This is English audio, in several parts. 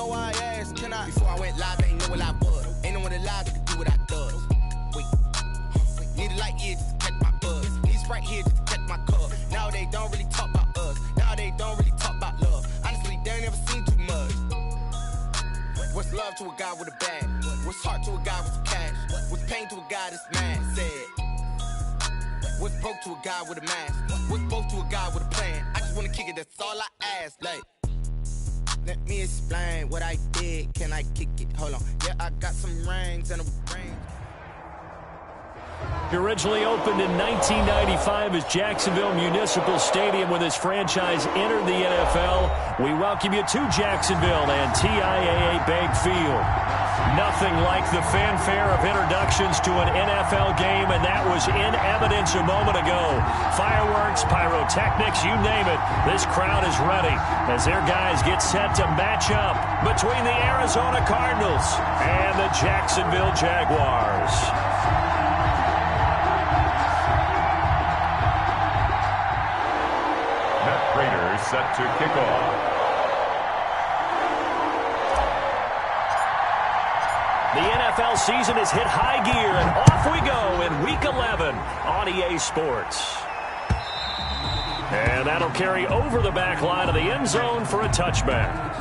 so I asked, can I? Before I went live, I ain't know what I was. Ain't no one alive that could do what I does. Wait, need a light here just to catch my buzz. Need Sprite here just to catch my cup. Now they don't really talk about us. Now they don't really talk about love. Honestly, they ain't never seen too much. What's love to a guy with a bag? What's heart to a guy with some cash? What's pain to a guy that's mad? Said. What's broke to a guy with a mask? What's both to a guy with a plan? I just wanna kick it, that's all I ask. Like, let me explain what I did. Can I kick it? Hold on. Yeah, I got some rings and a ring. Originally opened in 1995 as Jacksonville Municipal Stadium when this franchise entered the NFL. We welcome you to Jacksonville and TIAA Bank Field. Nothing like the fanfare of introductions to an NFL game, and that was in evidence a moment ago. Fireworks, pyrotechnics, you name it. This crowd is ready as their guys get set to match up between the Arizona Cardinals and the Jacksonville Jaguars. Raiders set to kick off. The NFL season has hit high gear, and off we go in Week 11 on EA Sports. And that'll carry over the back line of the end zone for a touchback.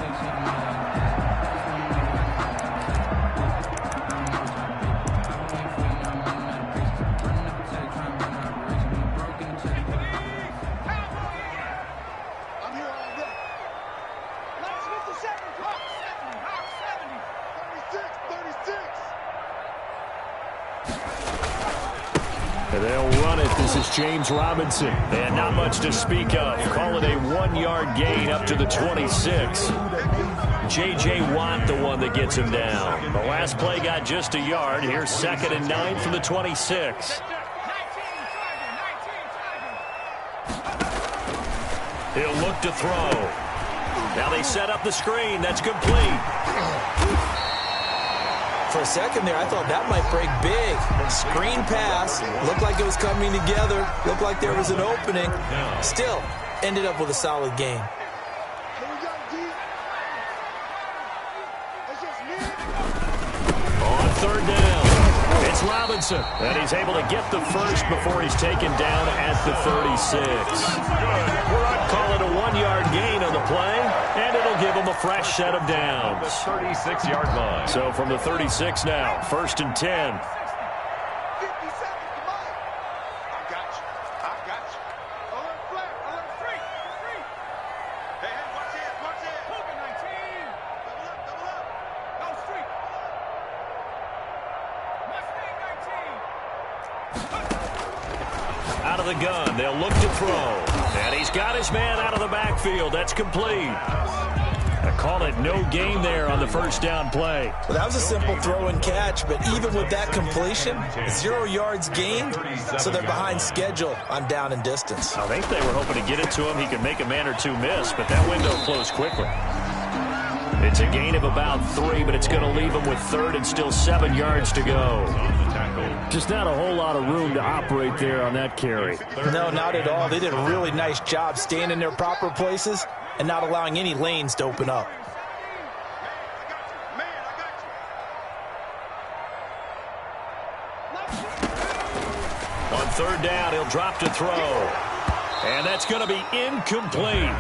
They'll run it. This is James Robinson. And not much to speak of. Call it a 1-yard gain up to the 26. J.J. Watt, the one that gets him down. The last play got just a yard. Here's 2nd and 9 from the 26. He'll look to throw. Now they set up the screen. That's complete. For a second there, I thought that might break big. Screen pass. Looked like it was coming together. Looked like there was an opening. Still, ended up with a solid game. On 3rd down, it's Robinson. And he's able to get the first before he's taken down at the 36. Call it a 1-yard gain on the play, and it'll give him a fresh set of downs. The 36-yard line. So from the 36 now, 1st and 10. Out of the gun, they'll look to throw. And he's got his man out of the backfield. That's complete. I call it no gain there on the 1st down play. Well, that was a simple throw and catch, but even with that completion, 0 yards gained, so they're behind schedule on down and distance. I think they were hoping to get it to him. He could make a man or two miss, but that window closed quickly. It's a gain of about 3, but it's going to leave him with 3rd and still 7 yards to go. Just not a whole lot of room to operate there on that carry. No, not at all. They did a really nice job staying in their proper places and not allowing any lanes to open up. On 3rd down, he'll drop to throw. And that's going to be incomplete.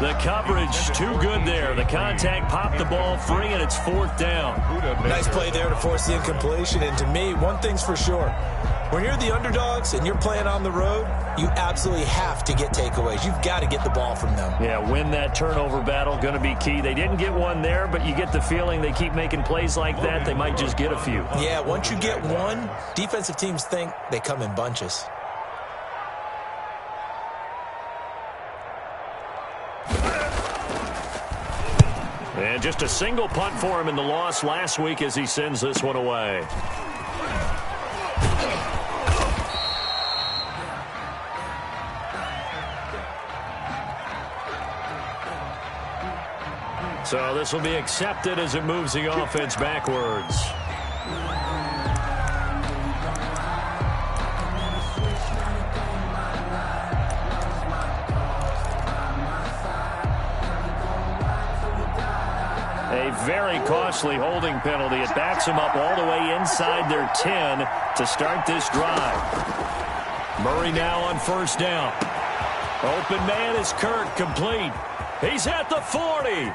The coverage too good there. The contact popped the ball free, and it's 4th down. Nice play there to force the incompletion. And to me, one thing's for sure. When you're the underdogs and you're playing on the road, you absolutely have to get takeaways. You've got to get the ball from them. Yeah, win that turnover battle, going to be key. They didn't get one there, but you get the feeling they keep making plays like that, they might just get a few. Yeah, once you get one, defensive teams think they come in bunches. And just a single punt for him in the loss last week as he sends this one away. So this will be accepted as it moves the offense backwards. A very costly holding penalty. It backs them up all the way inside their 10 to start this drive. Murray now on first down. Open man is Kirk, complete. He's at the 40.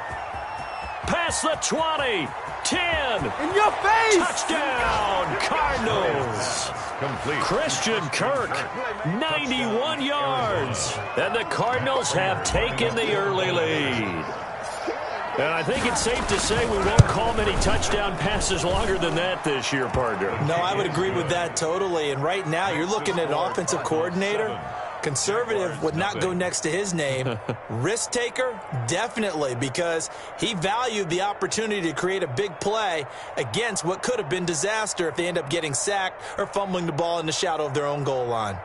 Past the 20. 10. In your face. Touchdown, Cardinals. Complete. Christian Kirk, 91 yards. And the Cardinals have taken the early lead. And I think it's safe to say we won't call many touchdown passes longer than that this year, partner. No, I would agree with that totally. And right now, you're looking at an offensive coordinator. Conservative would not go next to his name. Risk taker, definitely, because he valued the opportunity to create a big play against what could have been disaster if they end up getting sacked or fumbling the ball in the shadow of their own goal line.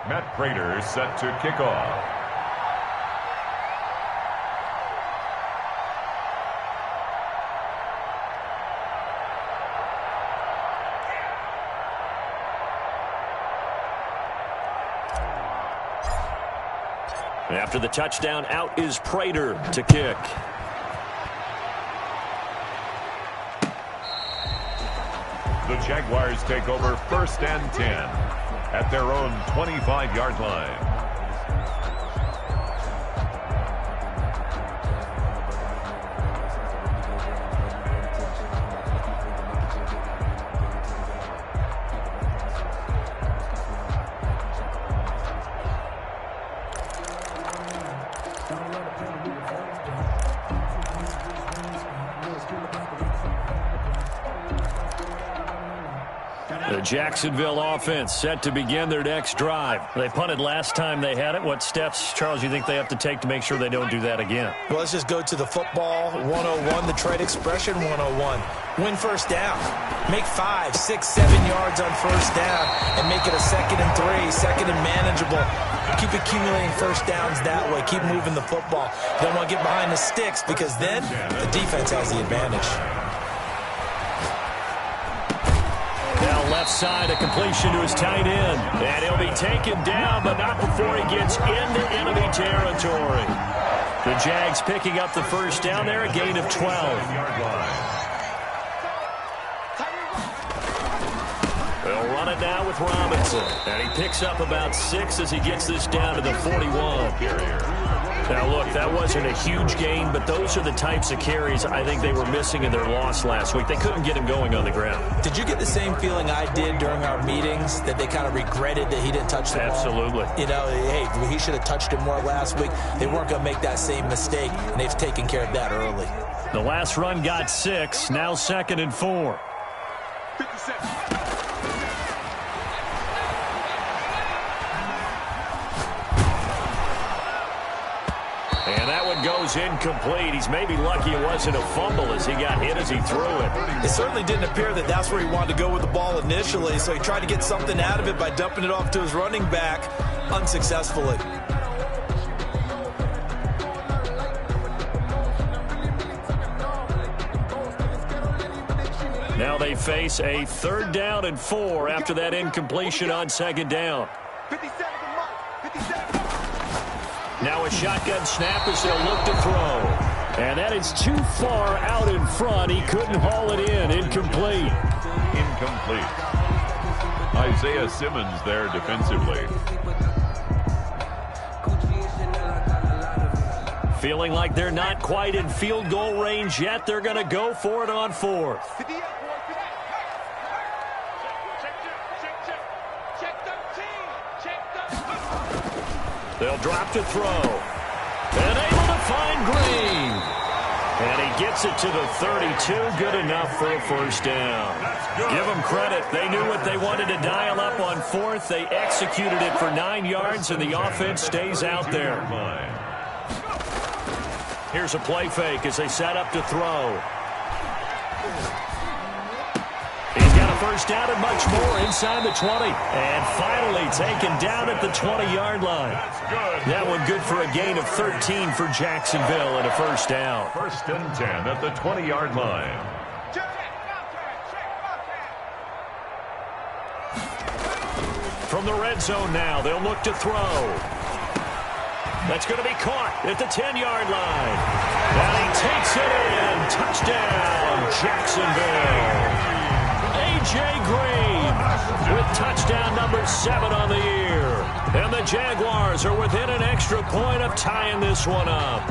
Matt Prater set to kick off. After the touchdown, out is Prater to kick. The Jaguars take over 1st and 10 at their own 25-yard line. The Jacksonville offense set to begin their next drive. They punted last time they had it. What steps, Charles, you think they have to take to make sure they don't do that again? Well, let's just go to the football 101, the trade expression 101. Win first down. Make 5, 6, 7 yards on first down and make it a 2nd and 3, 2nd and manageable. Keep accumulating first downs that way. Keep moving the football. You don't want to get behind the sticks because then the defense has the advantage. Now left side, a completion to his tight end. And he'll be taken down, but not before he gets into enemy territory. The Jags picking up the first down there, a gain of 12. They'll run it now with Robinson. And he picks up about 6 as he gets this down to the 41. Now, look, that wasn't a huge gain, but those are the types of carries I think they were missing in their loss last week. They couldn't get him going on the ground. Did you get the same feeling I did during our meetings, that they kind of regretted that he didn't touch the ball? Absolutely. You know, hey, he should have touched it more last week. They weren't going to make that same mistake, and they've taken care of that early. The last run got 6, now 2nd and 4. 57. And that one goes incomplete. He's maybe lucky it wasn't a fumble as he got hit as he threw it. It certainly didn't appear that that's where he wanted to go with the ball initially, so he tried to get something out of it by dumping it off to his running back unsuccessfully. Now they face a 3rd down and 4 after that incompletion on 2nd down. 57. 57. Now a shotgun snap as they'll look to throw. And that is too far out in front. He couldn't haul it in. Incomplete. Incomplete. Isaiah Simmons there defensively. Feeling like they're not quite in field goal range yet. They're going to go for it on 4th. They'll drop to throw. And able to find Green. And he gets it to the 32. Good enough for a first down. Give them credit. They knew what they wanted to dial up on 4th. They executed it for 9 yards, and the offense stays out there. Here's a play fake as they set up to throw. He's got a first down and much more inside the 20. And finally taken down at the 20-yard line. That one good for a gain of 13 for Jacksonville and a first down. 1st and 10 at the 20-yard line. From the red zone now, they'll look to throw. That's going to be caught at the 10-yard line. And he takes it in. Touchdown, Jacksonville. A.J. Green with touchdown number 7 on the year. And the Jaguars are within an extra point of tying this one up.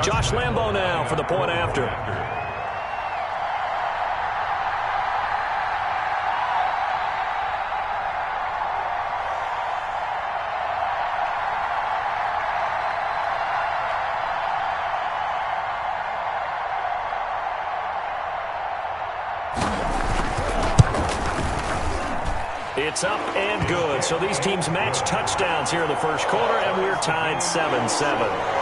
Josh Lambo now for the point after. It's up and good. So these teams match touchdowns here in the first quarter, and we're tied 7-7.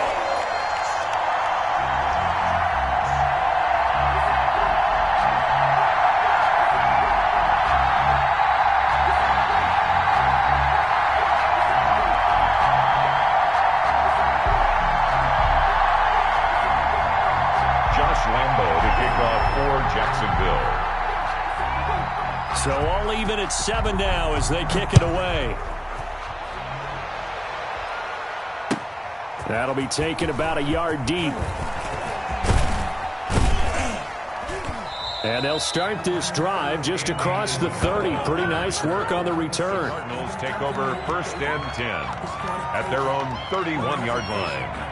So all even at 7 now as they kick it away. That'll be taken about a yard deep. And they'll start this drive just across the 30. Pretty nice work on the return. Cardinals take over 1st and 10 at their own 31-yard line.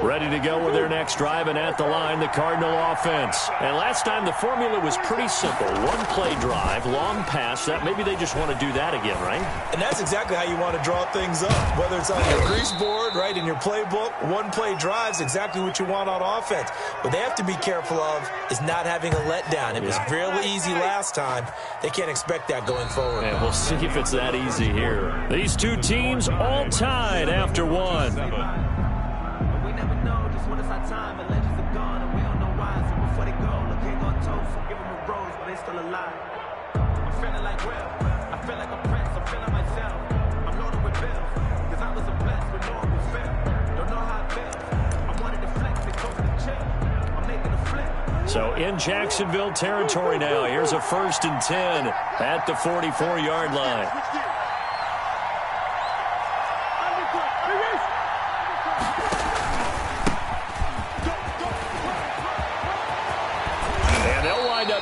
Ready to go with their next drive, and at the line, the Cardinal offense. And last time, the formula was pretty simple. One-play drive, long pass. That maybe they just want to do that again, right? And that's exactly how you want to draw things up. Whether it's on your grease board, right, in your playbook, one-play drive is exactly what you want on offense. What they have to be careful of is not having a letdown. It was really easy last time. They can't expect that going forward. And we'll see if it's that easy here. These two teams all tied after one. Time and legends are gone and we don't know why. So before they go, look, ain't gonna toast. Give them a rose, but they still alive. I'm feeling like Will. I feel like a prince. I'm feeling myself. I'm loaded with bills. Cause I was a blessed with no one will fail. Don't know how it feels. I wanted to flex. They told me to chill. I'm making a flip. So in Jacksonville territory now. Here's a 1st and 10 at the 44-yard line.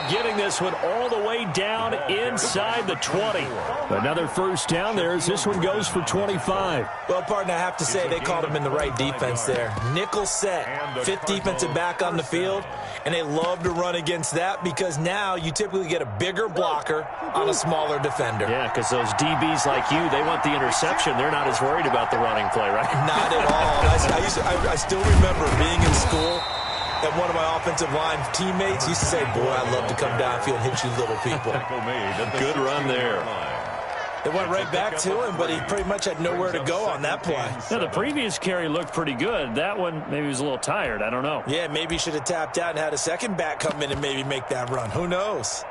Getting this one all the way down inside the 20. Another first down there as this one goes for 25. Well, partner, I have to say they called him in the right defense there. Nickel set, 5th defensive back on the field, and they love to run against that because now you typically get a bigger blocker on a smaller defender. Yeah, because those DBs like you, they want the interception. They're not as worried about the running play, right? Not at all. I still remember being in school. And one of my offensive line teammates used to say, boy, I'd love to come downfield and hit you little people. Good run there. They went right back to him, but he pretty much had nowhere to go on that play. Yeah, the previous carry looked pretty good. That one, maybe he was a little tired. I don't know. Yeah, maybe he should have tapped out and had a second back come in and maybe make that run. Who knows?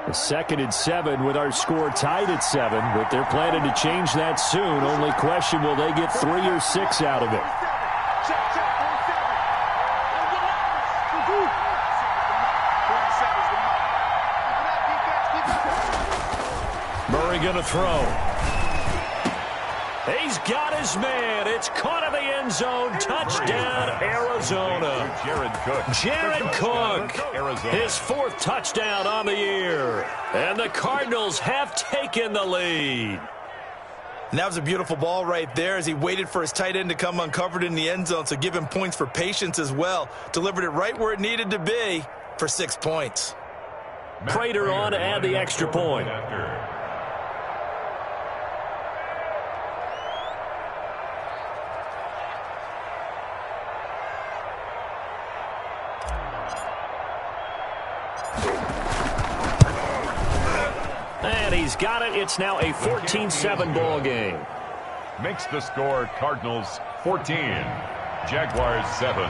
A 2nd and 7 with our score tied at 7, but they're planning to change that soon. Only question, will they get 3 or 6 out of it? Murray going to throw. He's got his man. It's caught in the end zone. Touchdown, Arizona. Jared Cook. His 4th touchdown on the year. And the Cardinals have taken the lead. And that was a beautiful ball right there as he waited for his tight end to come uncovered in the end zone. So give him points for patience as well. Delivered it right where it needed to be for 6 points. Prater on to add the extra point. And he's got it. It's now a 14-7 ball game. Makes the score Cardinals 14, Jaguars 7.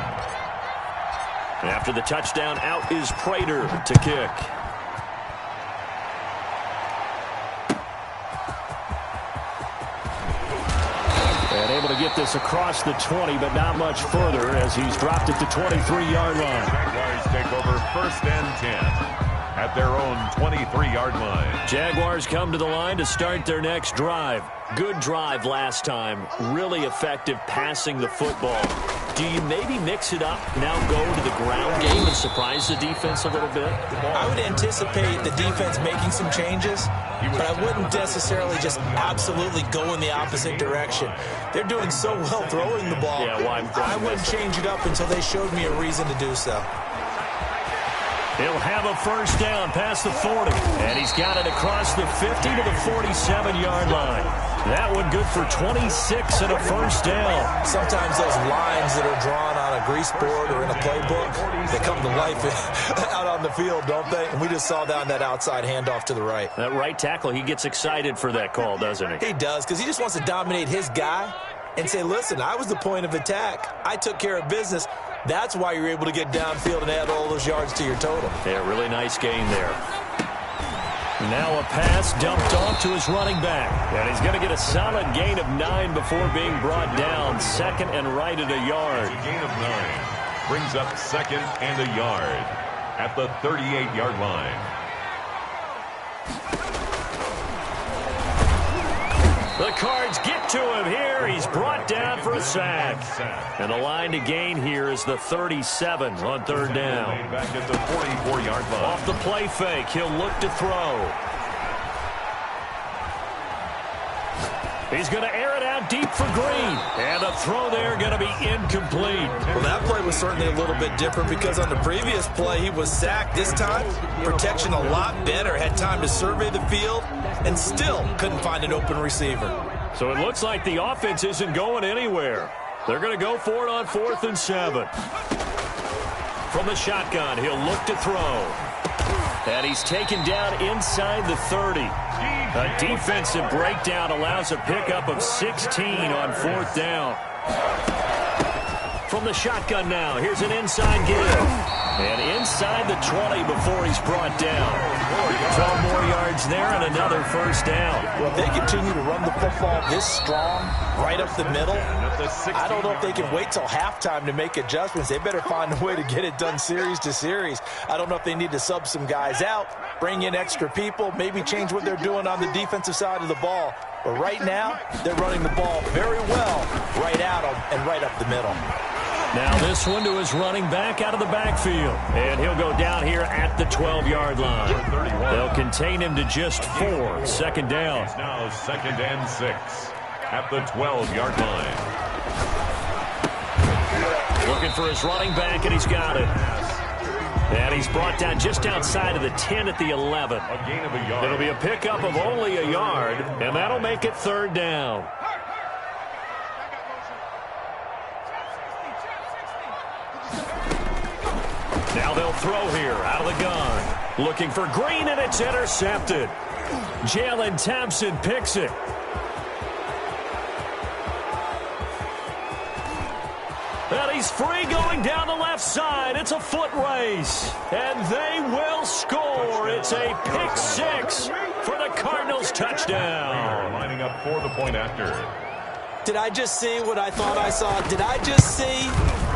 After the touchdown, out is Prater to kick. And able to get this across the 20, but not much further as he's dropped it to 23-yard line. Jaguars take over 1st and 10 at their own 23-yard line. Jaguars come to the line to start their next drive. Good drive last time. Really effective passing the football. Do you maybe mix it up, now go to the ground game and surprise the defense a little bit? I would anticipate the defense making some changes, but I wouldn't necessarily just absolutely go in the opposite direction. They're doing so well throwing the ball. Yeah, well, I wouldn't change it up until they showed me a reason to do so. He'll have a first down past the 40, and he's got it across the 50 to the 47-yard line. That one good for 26 and a first down. Sometimes those lines that are drawn on a grease board or in a playbook, they come to life out on the field, don't they? And we just saw that on that outside handoff to the right. That right tackle, he gets excited for that call, doesn't he? He does, because he just wants to dominate his guy and say, listen, I was the point of attack. I took care of business. That's why you're able to get downfield and add all those yards to your total. Yeah, really nice gain there. Now a pass dumped off to his running back. And he's going to get a solid gain of 9 before being brought down. 2nd and right at a yard. A gain of 9 brings up 2nd and a yard at the 38-yard line. The Cards get to him here. He's brought down for a sack. And the line to gain here is the 37 on 3rd down. Back at the 44-yard line. Off the play fake, he'll look to throw. He's going to air it out deep for Green. And the throw there going to be incomplete. Well, that play was certainly a little bit different because on the previous play, he was sacked. This time, protection a lot better. Had time to survey the field and still couldn't find an open receiver. So it looks like the offense isn't going anywhere. They're going to go for it on 4th and 7. From the shotgun, he'll look to throw. And he's taken down inside the 30. A defensive breakdown allows a pickup of 16 on 4th down. From the shotgun now, here's an inside give. And inside the 20 before he's brought down. 12 more yards there and another first down. Well, if they continue to run the football this strong, right up the middle, I don't know if they can wait till halftime to make adjustments. They better find a way to get it done series to series. I don't know if they need to sub some guys out, bring in extra people, maybe change what they're doing on the defensive side of the ball. But right now, they're running the ball very well right out and right up the middle. Now this one to his running back out of the backfield. And he'll go down here at the 12-yard line. They'll contain him to just 4. 2nd down. Now 2nd and 6 at the 12-yard line. Looking for his running back, and he's got it. And he's brought down just outside of the 10 at the 11. A gain of a yard. It'll be a pickup of only a yard, and that'll make it 3rd down. Now they'll throw here out of the gun. Looking for Green, and it's intercepted. Jalen Thompson picks it. And he's free going down the left side. It's a foot race. And they will score. It's a pick 6 for the Cardinals touchdown. Lining up for the point after. Did I just see what I thought I saw? Did I just see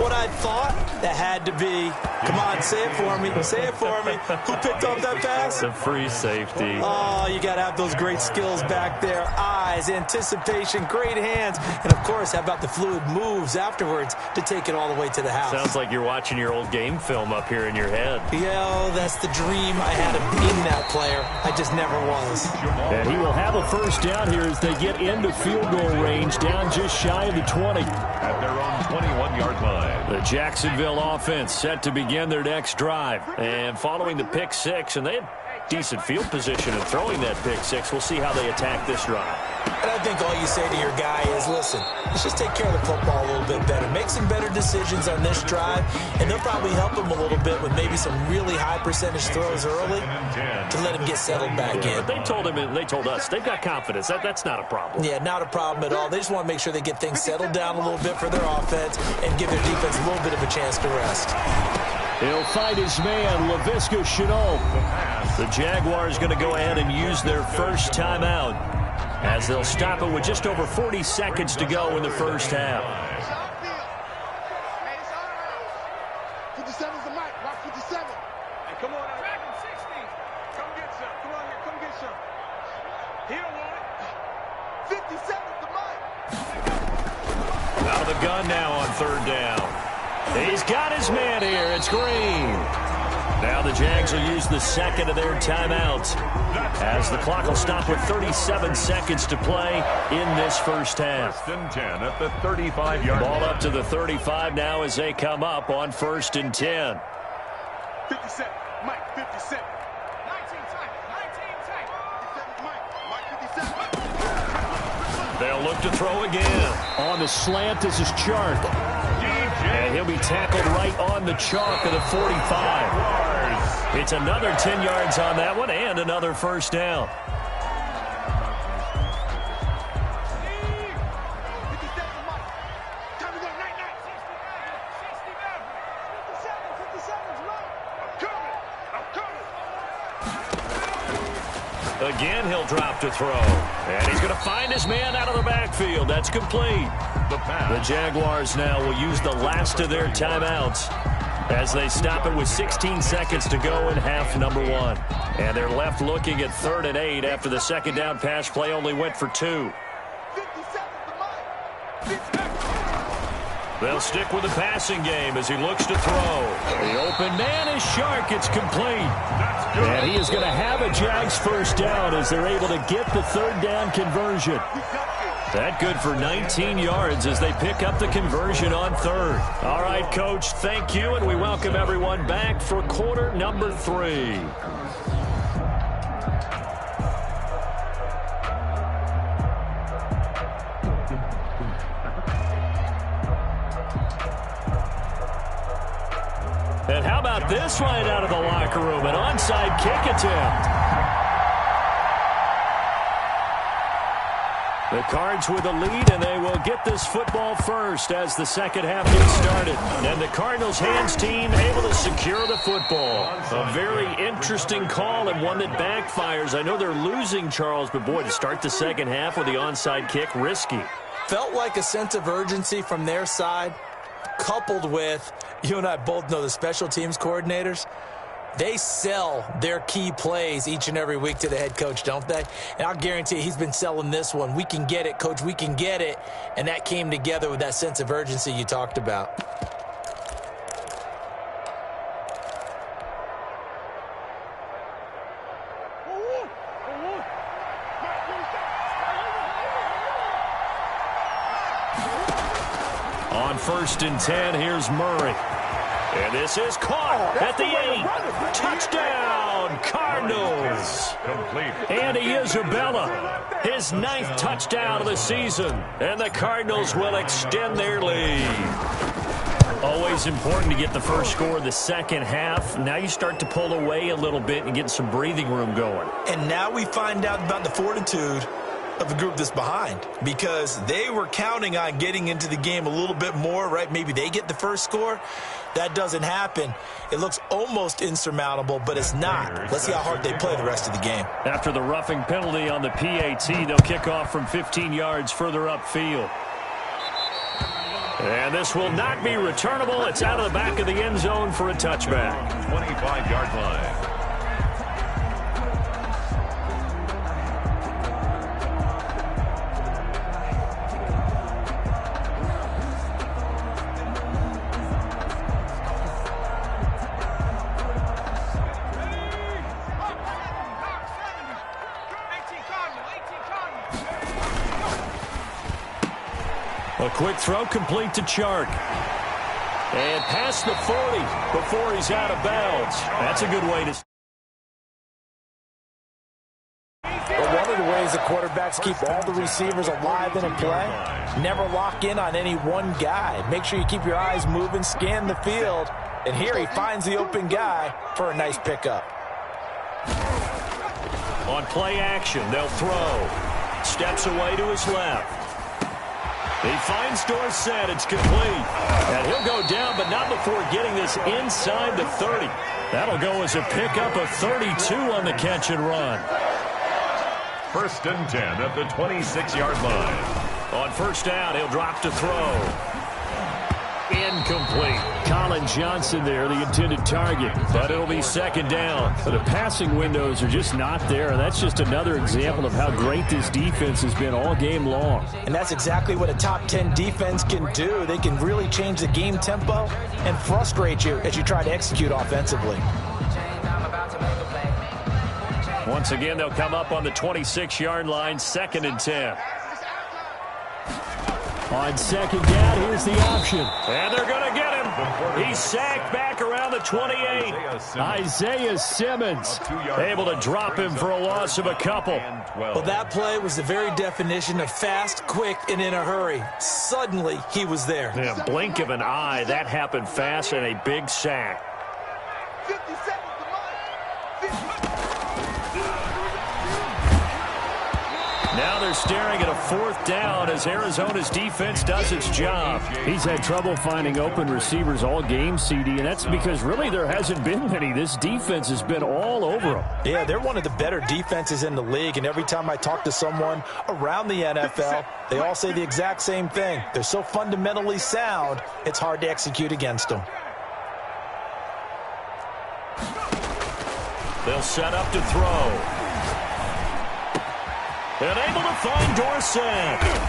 what I thought? That had to be. Come on, say it for me. Say it for me. Who picked up that pass? The free safety. Oh, you got to have those great skills back there. Eyes, anticipation, great hands. And, of course, how about the fluid moves afterwards to take it all the way to the house? Sounds like you're watching your old game film up here in your head. Yeah, that's the dream I had of being that player. I just never was. And he will have a first down here as they get into field goal range, down just shy of the 20. At their own 21-yard line. The Jacksonville offense set to begin their next drive. And following the pick 6, and they had decent field position in throwing that pick 6. We'll see how they attack this drive. And I think all you say to your guy is, listen, let's just take care of the football a little bit better. Make some better decisions on this drive, and they'll probably help him a little bit with maybe some really high percentage throws early to let him get settled back in. But they told him, and they told us, they've got confidence. That's not a problem. Yeah, not a problem at all. They just want to make sure they get things settled down a little bit for their offense and give their defense a little bit of a chance to rest. He'll find his man, Laviska Shenault. The Jaguars going to go ahead and use their first timeout as they'll stop it with just over 40 seconds to go in the first half. 57's the mic. Watch 57. Hey, come on. Back in 60. Come get some. Come on here. Come get some. He don't want it. 57's the mic. Out of the gun now on third down. He's got his man here. It's Green. Now the Jags will use the second of their timeouts as the clock will stop with 37 seconds to play in this first half. First and 10 at the 35-yard line. Ball up to the 35 now as they come up on first and 10. 57. Mike, 57. 19 tight. 19 tight. 57's Mike. Mike, 57. They'll look to throw again. On the slant, this is Chark. And he'll be tackled right on the chalk of the 45. It's another 10 yards on that one and another first down. Again, he'll drop to throw. And he's going to find his man out of the backfield. That's complete. The Jaguars now will use the last of their timeouts as they stop it with 16 seconds to go in half number one. And they're left looking at 3rd and 8 after the second down pass play only went for 2. They'll stick with the passing game as he looks to throw. The open man is Chark. It's complete. And he is going to have a Jags first down as they're able to get the 3rd down conversion. That good for 19 yards as they pick up the conversion on 3rd. All right, Coach, thank you, and we welcome everyone back for quarter number 3. And how about this right out of the locker room? An onside kick attempt. The Cards with a lead, and they will get this football first as the second half gets started. And the Cardinals' hands team able to secure the football. A very interesting call and one that backfires. I know they're losing, Charles, but boy, to start the second half with the onside kick, risky. Felt like a sense of urgency from their side, coupled with, you and I both know the special teams coordinators, they sell their key plays each and every week to the head coach, don't they? And I'll guarantee you he's been selling this one. We can get it, Coach, we can get it. And that came together with that sense of urgency you talked about. On 1st and 10, here's Murray. And this is caught at the 8. Touchdown, Cardinals. Complete. Andy Isabella, his 9th touchdown of the season. And the Cardinals will extend their lead. Always important to get the first score of the second half. Now you start to pull away a little bit and get some breathing room going. And now we find out about the fortitude of the group that's behind, because they were counting on getting into the game a little bit more, right? Maybe they get the first score. That doesn't happen. It looks almost insurmountable, but it's not. Let's see how hard they play the rest of the game. After the roughing penalty on the PAT, they'll kick off from 15 yards further upfield. And this will not be returnable. It's out of the back of the end zone for a touchback. 25-yard line. A quick throw complete to Chark. And past the 40 before he's out of bounds. That's a good way to... But one of the ways the quarterbacks keep all the receivers alive in a play, never lock in on any one guy. Make sure you keep your eyes moving, scan the field. And here he finds the open guy for a nice pickup. On play action, they'll throw. Steps away to his left. He finds Dorsett. It's complete. And he'll go down, but not before getting this inside the 30. That'll go as a pickup of 32 on the catch and run. 1st and 10 at the 26-yard line. On first down, he'll drop to throw. Incomplete. Colin Johnson there, the intended target. But it'll be 2nd down. The passing windows are just not there. That's just another example of how great this defense has been all game long. And that's exactly what a top 10 defense can do. They can really change the game tempo and frustrate you as you try to execute offensively. Once again, they'll come up on the 26-yard line, 2nd and 10. On 2nd down, here's the option. And they're going to get him. He's sacked back around the 28. Isaiah Simmons able to drop him for a loss of a couple. Well, that play was the very definition of fast, quick, and in a hurry. Suddenly, he was there. In a blink of an eye, that happened fast and a big sack. 50 seconds to mine. Now they're staring at a 4th down as Arizona's defense does its job. He's had trouble finding open receivers all game, CD, and that's because really there hasn't been many. This defense has been all over them. Yeah, they're one of the better defenses in the league, and every time I talk to someone around the NFL, they all say the exact same thing. They're so fundamentally sound, it's hard to execute against them. They'll set up to throw. And able to find Dorsett.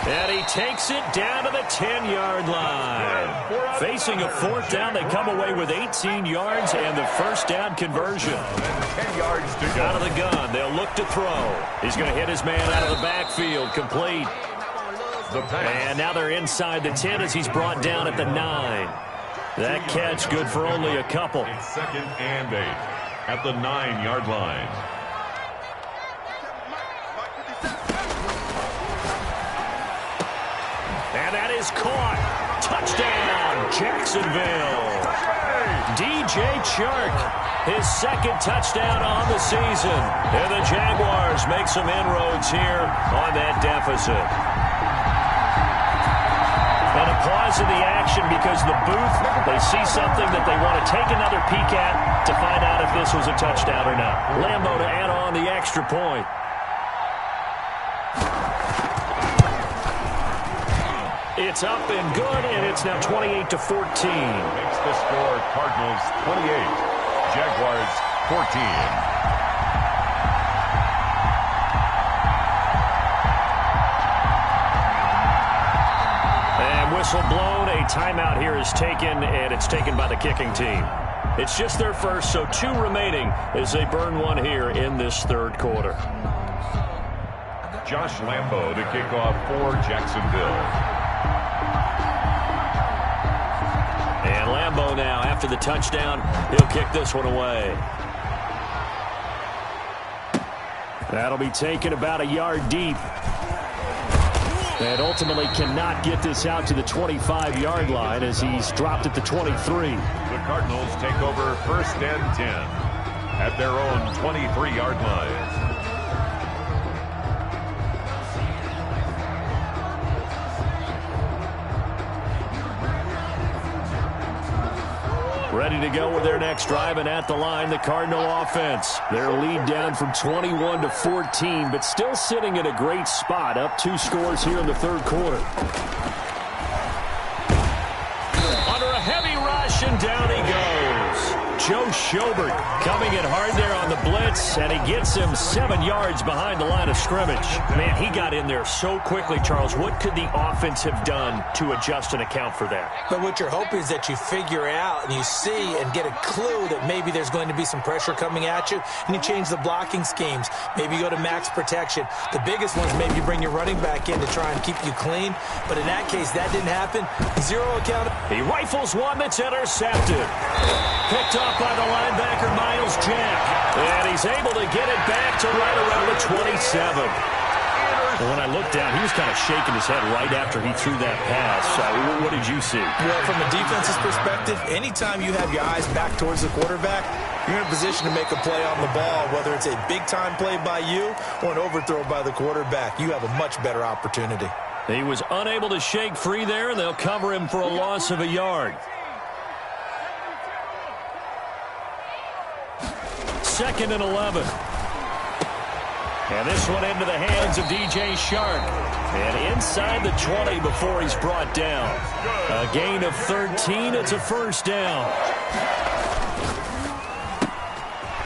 And he takes it down to the 10-yard line. Facing a 4th down, they come away with 18 yards and the 1st down conversion. 10 yards to go. Out of the gun, they'll look to throw. He's going to hit his man out of the backfield, complete. And now they're inside the 10 as he's brought down at the 9. That catch good for only a couple. It's 2nd and 8 at the 9-yard line. And that is caught. Touchdown, Jacksonville. DJ Chark, his 2nd touchdown on the season. And the Jaguars make some inroads here on that deficit. And a pause in the action because the booth, they see something that they want to take another peek at to find out if this was a touchdown or not. Lambo to add on the extra point. It's up and good, and it's now 28-14. Makes the score Cardinals 28, Jaguars 14. And whistle blown, a timeout here is taken, and it's taken by the kicking team. It's just their first, so 2 remaining as they burn one here in this 3rd quarter. Josh Lambo to kick off for Jacksonville. And Lambo now, after the touchdown, he'll kick this one away. That'll be taken about a yard deep. And ultimately cannot get this out to the 25-yard line as he's dropped at the 23. The Cardinals take over 1st and 10 at their own 23-yard line. Ready to go with their next drive, and at the line, the Cardinal offense. Their lead down from 21-14, but still sitting in a great spot, up 2 scores here in the 3rd quarter. Under a heavy rush, and down he goes. Joe Schobert coming in hard there on the blitz, and he gets him 7 yards behind the line of scrimmage. Man, he got in there so quickly, Charles. What could the offense have done to adjust and account for that? But what you're hoping is that you figure out and you see and get a clue that maybe there's going to be some pressure coming at you, and you change the blocking schemes. Maybe you go to max protection. The biggest one is maybe you bring your running back in to try and keep you clean. But in that case, that didn't happen. 0 account. He rifles one that's intercepted. Picked off by the linebacker, Miles Jack. And he's able to get it back to right around the 27. And when I looked down, he was kind of shaking his head right after he threw that pass. What did you see? Well, from a defense's perspective, anytime you have your eyes back towards the quarterback, you're in a position to make a play on the ball, whether it's a big-time play by you or an overthrow by the quarterback. You have a much better opportunity. He was unable to shake free there, and they'll cover him for a loss of a yard. 2nd and 11. And this one into the hands of DJ Shark. And inside the 20 before he's brought down. A gain of 13. It's a first down.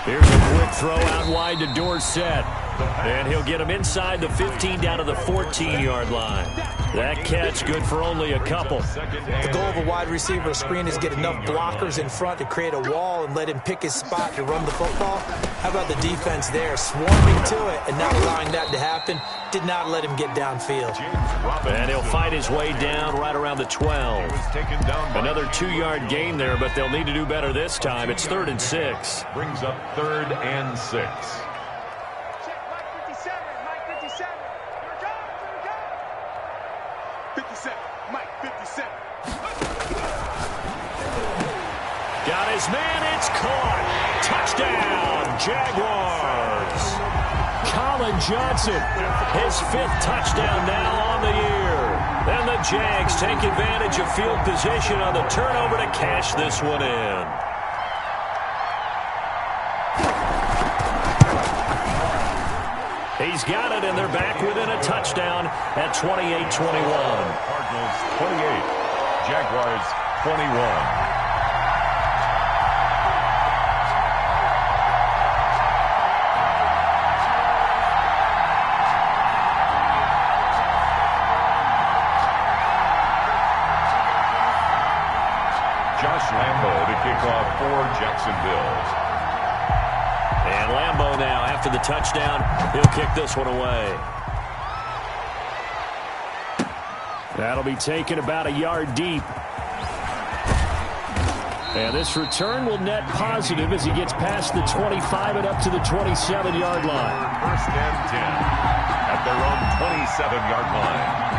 Here's a quick throw out wide to Dorsett. And he'll get him inside the 15 down to the 14-yard line. That catch good for only a couple. The goal of a wide receiver screen is get enough blockers in front to create a wall and let him pick his spot to run the football. How about the defense there, swarming to it and not allowing that to happen? Did not let him get downfield. And he'll fight his way down right around the 12. Another 2-yard gain there, but they'll need to do better this time. It's 3rd and 6. Brings up 3rd and 6. 57, Mike, 57. Got his man, it's caught. Touchdown, Jaguars. Colin Johnson, his 5th touchdown now on the year. And the Jags take advantage of field position on the turnover to cash this one in. He's got it, and they're back within a touchdown at 28-21. Cardinals 28, Jaguars 21. Josh Lambo to kick off for Jacksonville. And Lambo now, after the touchdown, he'll kick this one away. That'll be taken about a yard deep. And this return will net positive as he gets past the 25 and up to the 27-yard line. 1st and 10 at their own 27-yard line.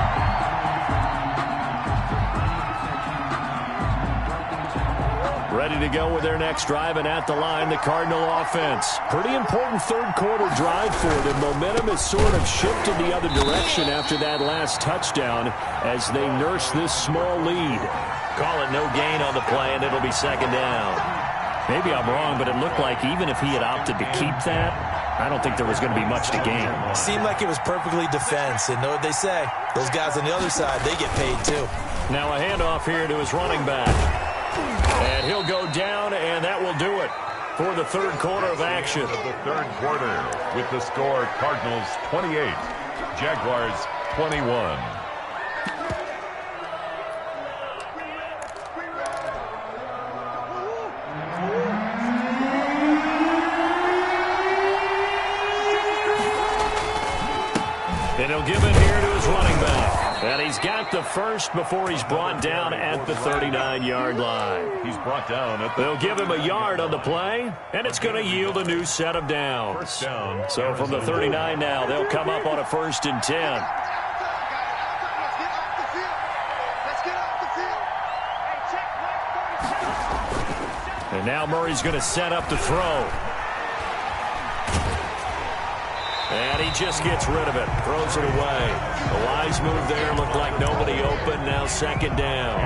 Ready to go with their next drive, and at the line, the Cardinal offense. Pretty important third-quarter drive for them. Momentum has sort of shifted the other direction after that last touchdown as they nurse this small lead. Call it no gain on the play, and it'll be 2nd down. Maybe I'm wrong, but it looked like even if he had opted to keep that, I don't think there was going to be much to gain. Seemed like it was perfectly defense, and know what they say. Those guys on the other side, they get paid too. Now a handoff here to his running back. And he'll go down, and that will do it for the 3rd quarter of action. The 3rd quarter with the score Cardinals 28, Jaguars 21. And he'll give it here to his running back. And he's got the first before he's brought down at the 39-yard line. He's brought down at the... They'll give him a yard on the play, and it's going to yield a new set of downs. First down. So from the 39 now, they'll come up on a 1st and 10. And now Murray's going to set up to throw. And he just gets rid of it, throws it away. A wise move there, looked like nobody open, now 2nd down.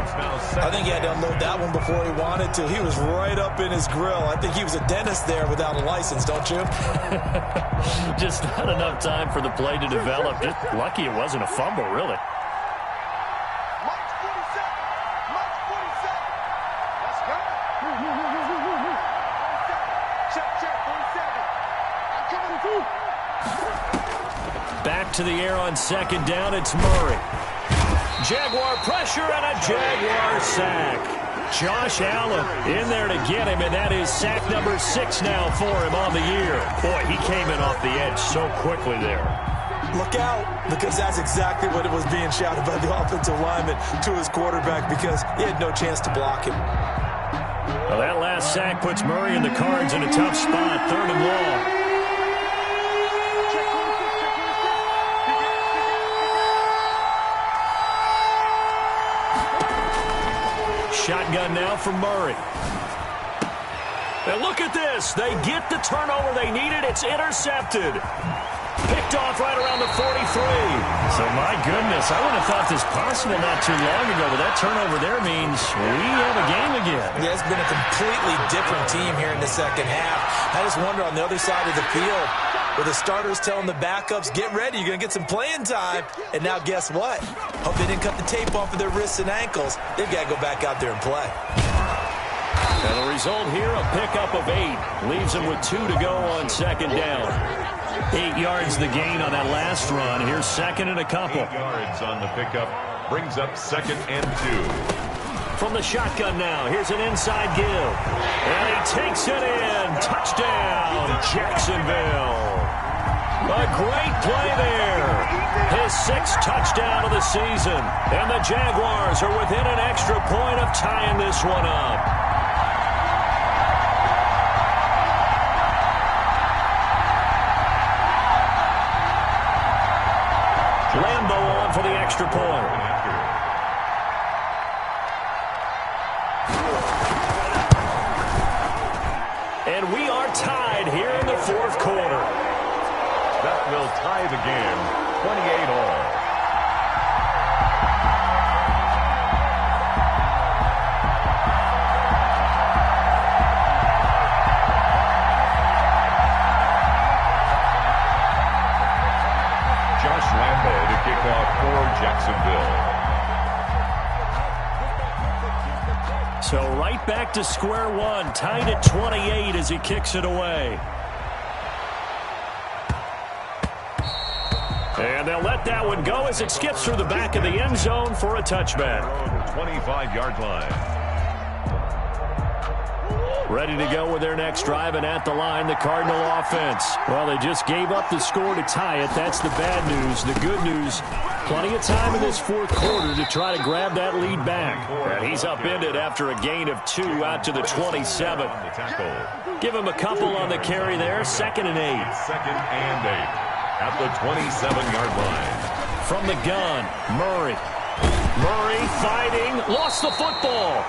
I think he had to unload that one before he wanted to. He was right up in his grill. I think he was a dentist there without a license, don't you? Just not enough time for the play to develop. Just lucky it wasn't a fumble, really. Back to the air on 2nd down, it's Murray. Jaguar pressure and a Jaguar sack. Josh Allen in there to get him, and that is sack number 6 now for him on the year. Boy, he came in off the edge so quickly there. Look out, because that's exactly what it was being shouted by the offensive lineman to his quarterback, because he had no chance to block him. Well, that last sack puts Murray and the Cards in a tough spot, 3rd and long. Shotgun now from Murray. And look at this. They get the turnover they needed. It's intercepted. Picked picked off right around the 43. So, my goodness, I wouldn't have thought this possible not too long ago, but that turnover there means we have a game again. Yeah, it's been a completely different team here in the second half. I just wonder on the other side of the field, with the starters telling the backups, get ready, you're going to get some playing time. And now guess what? Hope they didn't cut the tape off of their wrists and ankles. They've got to go back out there and play. And the result here, a pickup of 8. Leaves them with 2 to go on second down. 8 yards the gain on that last run. Here's second and a couple. 8 yards on the pickup. Brings up second and 2. From the shotgun now, here's an inside give. And he takes it in. Touchdown, Jacksonville. A great play there. His 6th touchdown of the season. And the Jaguars are within an extra point of tying this one up. Lambo on for the extra point. And we are tied here in the 4th quarter. That will tie the game, 28 all. Josh Lambo to kick off for Jacksonville. So right back to square one, tied at 28 as he kicks it away. And they'll let that one go as it skips through the back of the end zone for a touchback. 25-yard line. Ready to go with their next drive, and at the line, the Cardinal offense. Well, they just gave up the score to tie it. That's the bad news. The good news, plenty of time in this 4th quarter to try to grab that lead back. And he's upended after a gain of 2 out to the 27. Give him a couple on the carry there. 2nd and 8. 2nd and 8 at the 27-yard line. From the gun, Murray. Murray fighting, lost the football.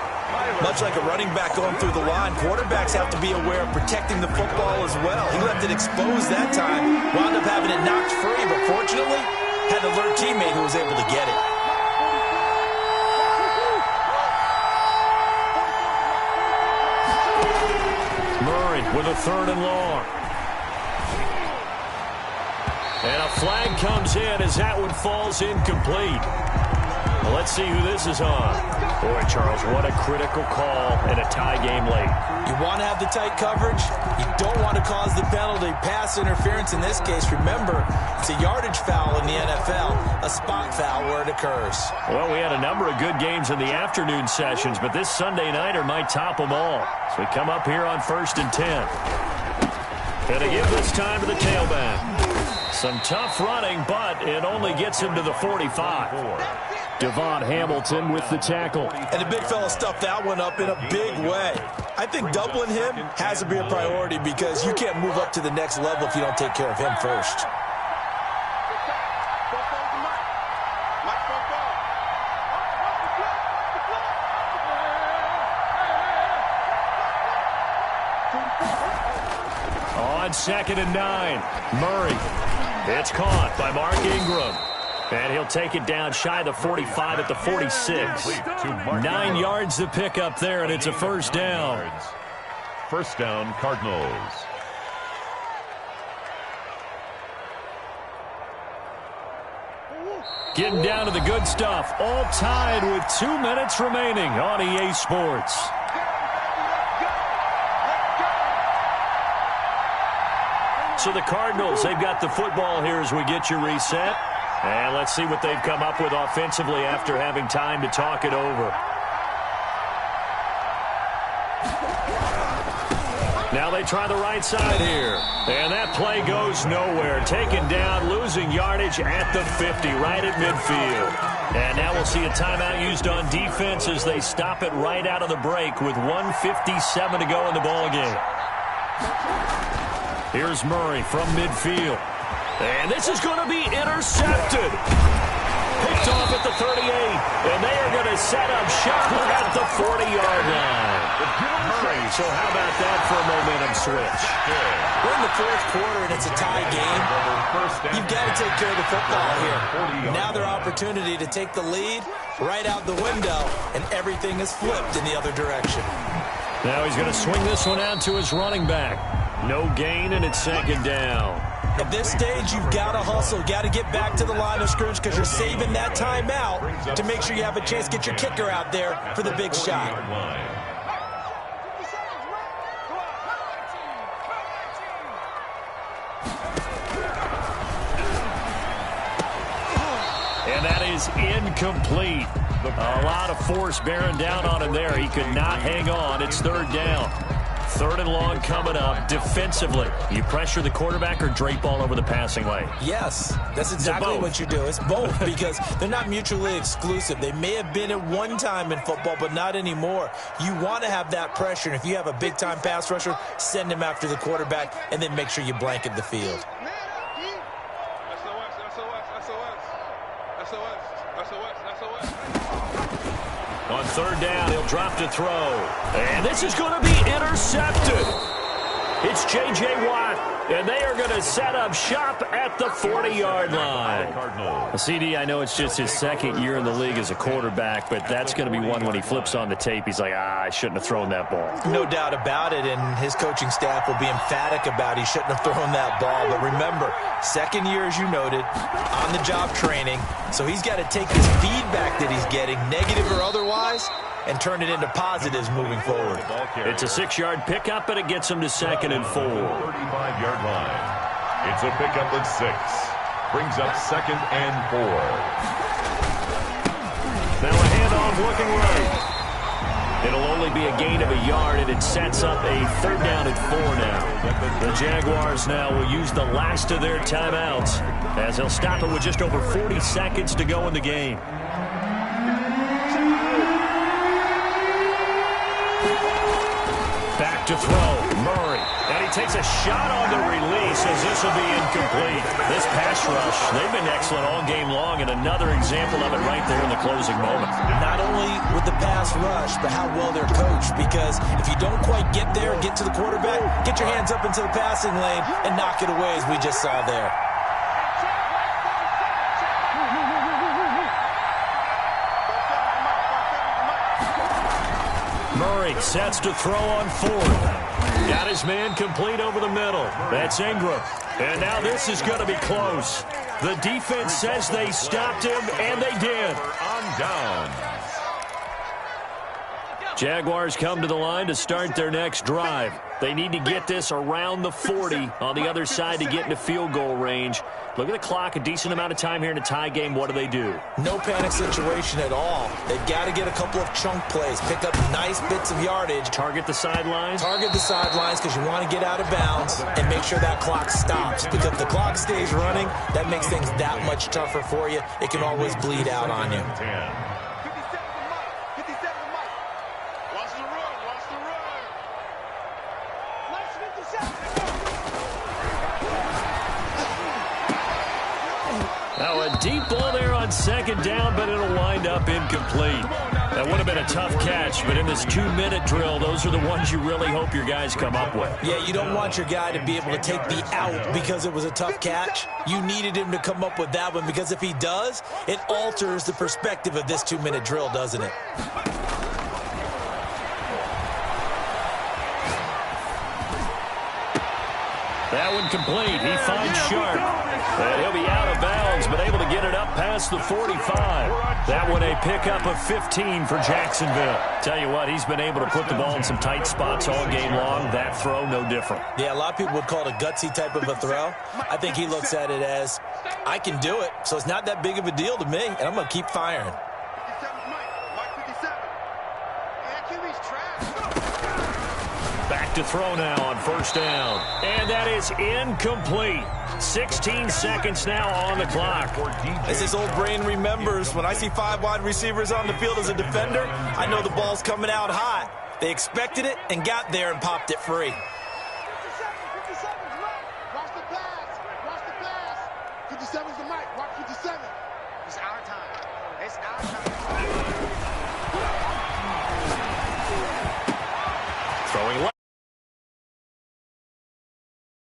Much like a running back going through the line, quarterbacks have to be aware of protecting the football as well. He left it exposed that time, wound up having it knocked free, but fortunately, had an alert teammate who was able to get it. Murray with a 3rd and long. And a flag comes in as that one falls incomplete. Well, let's see who this is on. Boy, Charles, what a critical call in a tie game late. You want to have the tight coverage. You don't want to cause the penalty. Pass interference in this case. Remember, it's a yardage foul in the NFL, a spot foul where it occurs. Well, we had a number of good games in the afternoon sessions, but this Sunday nighter might top them all. So we come up here on 1st and 10. Gonna give this time to the tailback. Some tough running, but it only gets him to the 45. Devon Hamilton with the tackle. And the big fella stuffed that one up in a big way. I think doubling him has to be a priority because you can't move up to the next level if you don't take care of him first. On 2nd and 9, Murray. It's caught by Mark Ingram. And he'll take it down shy of the 45 at the 46. 9 yards to pick up there, and it's a 1st down. 1st down, Cardinals. Getting down to the good stuff. All tied with 2 minutes remaining on EA Sports. So the Cardinals, they've got the football here as we get you reset. And let's see what they've come up with offensively after having time to talk it over. Now they try the right side here. And that play goes nowhere. Taken down, losing yardage at the 50, right at midfield. And now we'll see a timeout used on defense as they stop it right out of the break with 1:57 to go in the ballgame. Here's Murray from midfield. And this is going to be intercepted. picked off at the 38, and they are going to set up shop at the 40-yard line. So how about that for a momentum switch? We're in the fourth quarter, and it's a tie game. You've got to take care of the football here. Now their opportunity to take the lead right out the window, and everything is flipped in the other direction. Now he's going to swing this one out to his running back. No gain, and it's second down. At this stage, you've got to hustle. You've got to get back to the line of scrimmage because you're saving that timeout to make sure you have a chance to get your kicker out there for the big shot. And that is incomplete. A lot of force bearing down on him there. He could not hang on. It's third down. Third and long coming up. Defensively, you pressure the quarterback or drape all over the passing lane? Yes, that's exactly what you do. It's both because they're not mutually exclusive. They may have been at one time in football, but not anymore. You want to have that pressure, and if you have a big-time pass rusher, send him after the quarterback, and then make sure you blanket the field. On third down, he'll drop to throw. And this is going to be intercepted. It's J.J. Watt, and they are going to set up shop at the 40-yard line. CD, I know it's just his second year in the league as a quarterback, but that's going to be one when he flips on the tape. He's like, I shouldn't have thrown that ball. No doubt about it, and his coaching staff will be emphatic about he shouldn't have thrown that ball. But remember, second year, as you noted, on-the-job training, so he's got to take his feedback that he's getting, negative or otherwise, and turn it into positives moving forward. It's a 6-yard pickup, and it gets him to second and 4. 35-yard line. It's a pickup of 6. Brings up second and 4. Now a handoff looking right. It'll only be a gain of a yard, and it sets up a third down and 4 now. The Jaguars now will use the last of their timeouts as they'll stop it with just over 40 seconds to go in the game. Back to throw, Murray. And he takes a shot on the release as this will be incomplete. This pass rush, they've been excellent all game long, and another example of it right there in the closing moment. Not only with the pass rush, but how well they're coached, because if you don't quite get there, get to the quarterback, get your hands up into the passing lane and knock it away as we just saw there. Murray sets to throw on fourth. Got his man complete over the middle. That's Ingram. And now this is going to be close. The defense says they stopped him, and they did. On down. Jaguars come to the line to start their next drive. They need to get this around the 40 on the other side to get into field goal range. Look at the clock, a decent amount of time here in a tie game. What do? No panic situation at all. They've got to get a couple of chunk plays, pick up nice bits of yardage. Target the sidelines? Target the sidelines because you want to get out of bounds and make sure that clock stops. Because if the clock stays running, that makes things that much tougher for you. It can always bleed out on you. 10. Now a deep ball there on second down, but it'll wind up incomplete. That would have been a tough catch, but in this 2-minute drill, those are the ones you really hope your guys come up with. Yeah, you don't want your guy to be able to take the out because it was a tough catch. You needed him to come up with that one because if he does, it alters the perspective of this 2-minute drill, doesn't it? That one complete. He finds Sharp. And he'll be out of bounds, but able to get it up past the 45. That one a pickup of 15 for Jacksonville. Tell you what, he's been able to put the ball in some tight spots all game long. That throw, no different. Yeah, a lot of people would call it a gutsy type of a throw. I think he looks at it as, I can do it, so it's not that big of a deal to me, and I'm going to keep firing. Back to throw now on first down. And that is incomplete. 16 seconds now on the clock. As his old brain remembers, when I see 5 wide receivers on the field as a defender, I know the ball's coming out hot. They expected it and got there and popped it free. 57, watch the pass. 57's the mic. Watch 57. It's our time. It's our time. Throwing left.